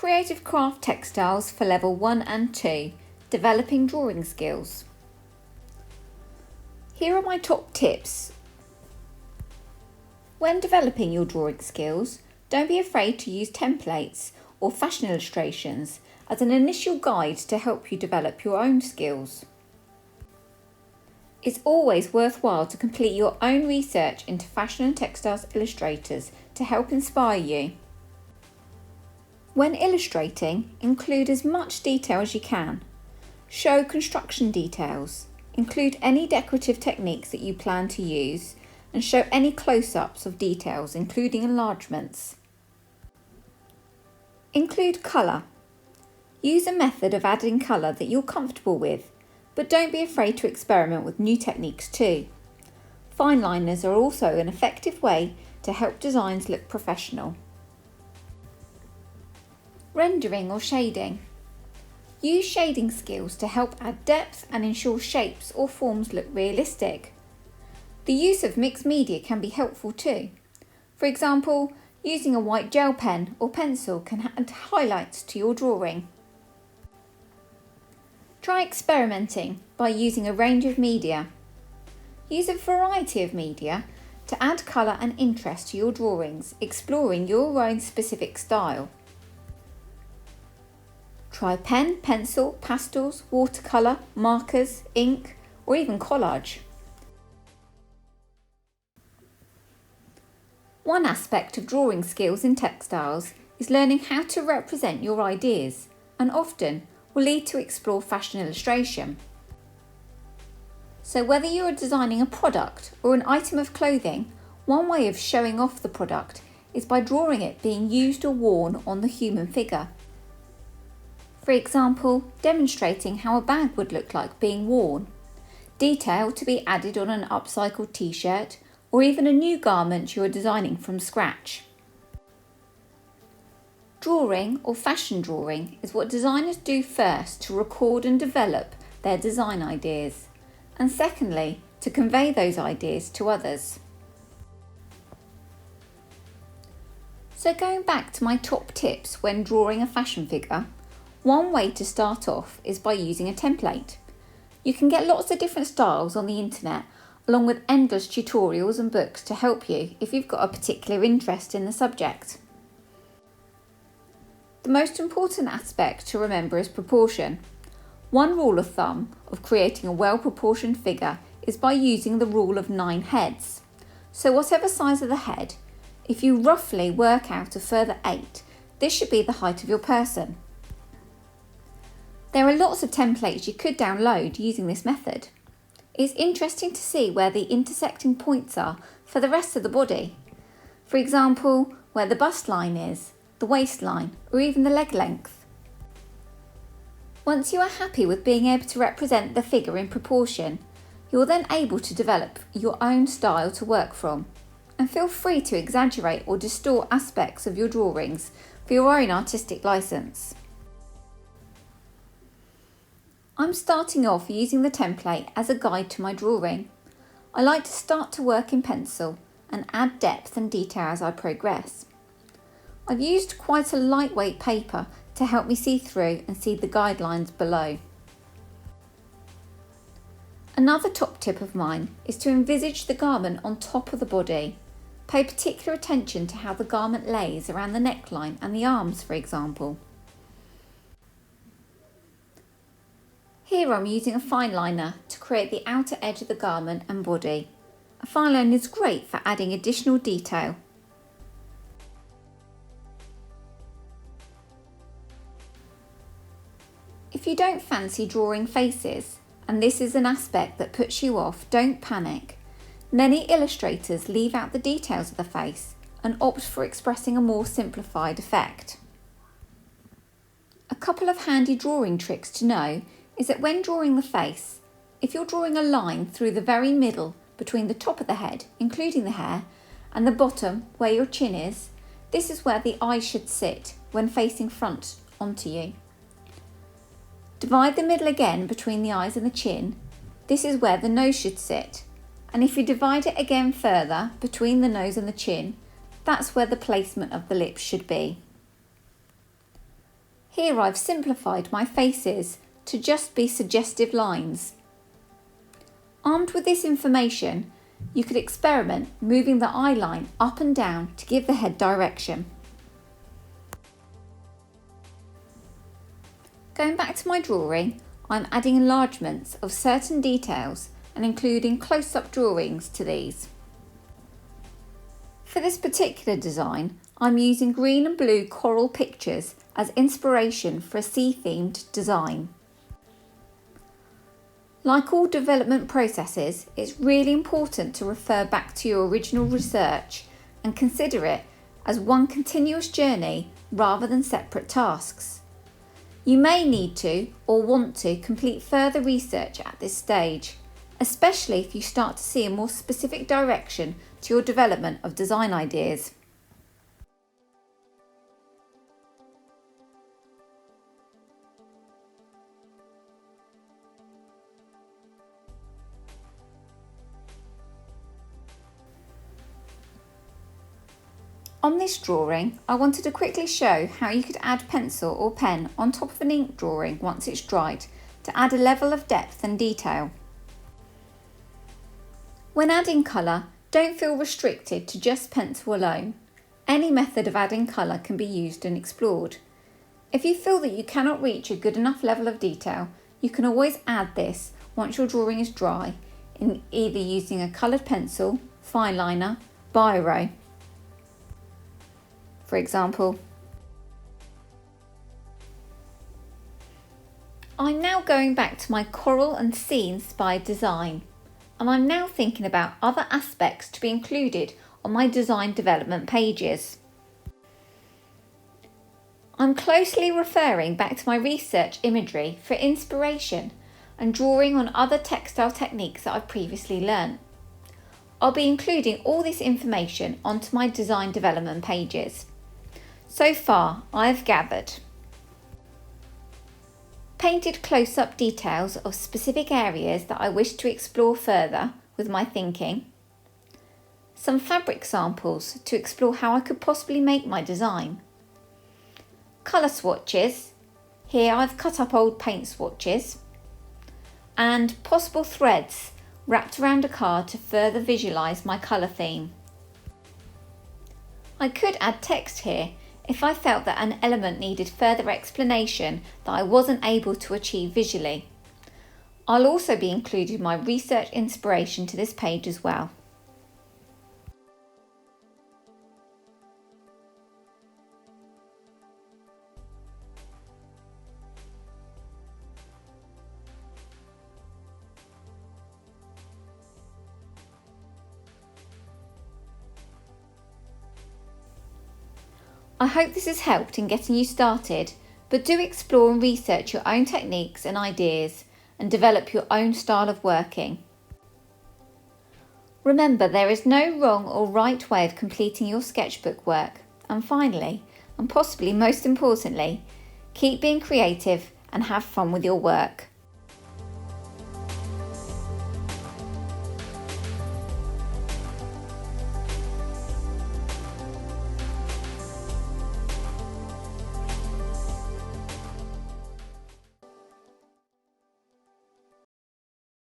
Creative Craft Textiles for Level 1 and 2, Developing Drawing Skills. Here are my top tips. When developing your drawing skills, don't be afraid to use templates or fashion illustrations as an initial guide to help you develop your own skills. It's always worthwhile to complete your own research into fashion and textiles illustrators to help inspire you. When illustrating, include as much detail as you can. Show construction details. Include any decorative techniques that you plan to use and show any close-ups of details, including enlargements. Include colour. Use a method of adding colour that you're comfortable with, but don't be afraid to experiment with new techniques too. Fine liners are also an effective way to help designs look professional. Rendering or shading. Use shading skills to help add depth and ensure shapes or forms look realistic. The use of mixed media can be helpful too. For example, using a white gel pen or pencil can add highlights to your drawing. Try experimenting by using a range of media. Use a variety of media to add colour and interest to your drawings, exploring your own specific style. Try pen, pencil, pastels, watercolour, markers, ink, or even collage. One aspect of drawing skills in textiles is learning how to represent your ideas, and often will lead to explore fashion illustration. So whether you are designing a product or an item of clothing, one way of showing off the product is by drawing it being used or worn on the human figure. For example, demonstrating how a bag would look like being worn, detail to be added on an upcycled t-shirt, or even a new garment you are designing from scratch. Drawing or fashion drawing is what designers do first to record and develop their design ideas, and secondly, to convey those ideas to others. So going back to my top tips when drawing a fashion figure, one way to start off is by using a template. You can get lots of different styles on the internet, along with endless tutorials and books to help you if you've got a particular interest in the subject. The most important aspect to remember is proportion. One rule of thumb of creating a well-proportioned figure is by using the rule of 9 heads. So whatever size of the head, if you roughly work out a further 8, this should be the height of your person. There are lots of templates you could download using this method. It's interesting to see where the intersecting points are for the rest of the body. For example, where the bust line is, the waistline, or even the leg length. Once you are happy with being able to represent the figure in proportion, you're then able to develop your own style to work from. And feel free to exaggerate or distort aspects of your drawings for your own artistic license. I'm starting off using the template as a guide to my drawing. I like to start to work in pencil and add depth and detail as I progress. I've used quite a lightweight paper to help me see through and see the guidelines below. Another top tip of mine is to envisage the garment on top of the body. Pay particular attention to how the garment lays around the neckline and the arms, for example. Here I'm using a fine liner to create the outer edge of the garment and body. A fine liner is great for adding additional detail. If you don't fancy drawing faces, and this is an aspect that puts you off, don't panic. Many illustrators leave out the details of the face and opt for expressing a more simplified effect. A couple of handy drawing tricks to know is that when drawing the face, if you're drawing a line through the very middle between the top of the head, including the hair, and the bottom where your chin is, this is where the eye should sit when facing front onto you. Divide the middle again between the eyes and the chin. This is where the nose should sit. And if you divide it again further between the nose and the chin, that's where the placement of the lips should be. Here I've simplified my faces to just be suggestive lines. Armed with this information, you could experiment moving the eye line up and down to give the head direction. Going back to my drawing, I'm adding enlargements of certain details and including close-up drawings to these. For this particular design, I'm using green and blue coral pictures as inspiration for a sea-themed design. Like all development processes, it's really important to refer back to your original research and consider it as one continuous journey rather than separate tasks. You may need to or want to complete further research at this stage, especially if you start to see a more specific direction to your development of design ideas. On this drawing, I wanted to quickly show how you could add pencil or pen on top of an ink drawing once it's dried to add a level of depth and detail. When adding colour, don't feel restricted to just pencil alone. Any method of adding colour can be used and explored. If you feel that you cannot reach a good enough level of detail, you can always add this once your drawing is dry, in either using a coloured pencil, fine liner, biro. For example, I'm now going back to my coral and sea inspired design, and I'm now thinking about other aspects to be included on my design development pages. I'm closely referring back to my research imagery for inspiration and drawing on other textile techniques that I've previously learnt. I'll be including all this information onto my design development pages. So far, I have gathered painted close-up details of specific areas that I wish to explore further with my thinking, some fabric samples to explore how I could possibly make my design, colour swatches, here I've cut up old paint swatches, and possible threads wrapped around a card to further visualise my colour theme. I could add text here if I felt that an element needed further explanation that I wasn't able to achieve visually. I'll also be including my research inspiration to this page as well. I hope this has helped in getting you started, but do explore and research your own techniques and ideas and develop your own style of working. Remember, there is no wrong or right way of completing your sketchbook work. And finally, and possibly most importantly, keep being creative and have fun with your work.